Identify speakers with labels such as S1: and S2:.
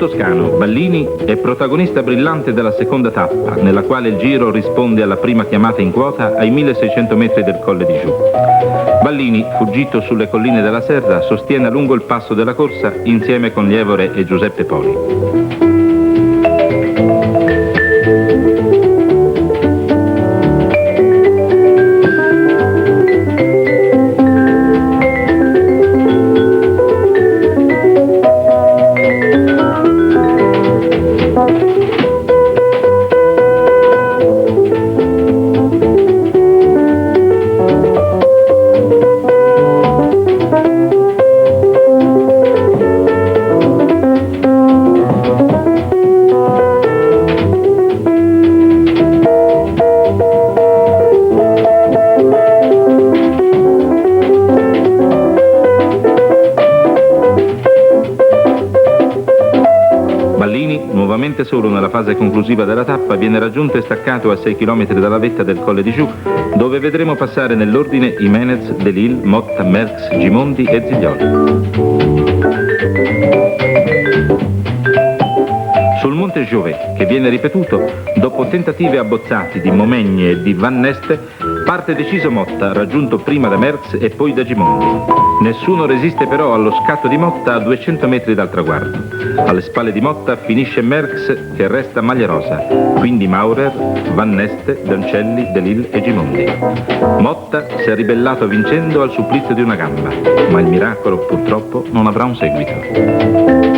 S1: toscano, Ballini, è protagonista brillante della seconda tappa, nella quale il Giro risponde alla prima chiamata in quota ai 1600 metri del Colle di Giù. Ballini, fuggito sulle colline della Serra, sostiene a lungo il passo della corsa insieme con Lievore e Giuseppe Poli. Nuovamente solo nella fase conclusiva della tappa, viene raggiunto e staccato a 6 km dalla vetta del Colle di Giù, dove vedremo passare nell'ordine Jimenez, De Lille, Motta, Merckx, Gimondi e Ziglioli. Sul Monte Jouvet, che viene ripetuto, dopo tentativi abbozzati di Momegni e di Van Neste, parte deciso Motta, raggiunto prima da Merckx e poi da Gimondi. Nessuno resiste però allo scatto di Motta a 200 metri dal traguardo. Alle spalle di Motta finisce Merckx, che resta maglia rosa, quindi Maurer, Van Neste, Doncelli, De Lille e Gimondi. Motta si è ribellato vincendo al supplizio di una gamba, ma il miracolo purtroppo non avrà un seguito.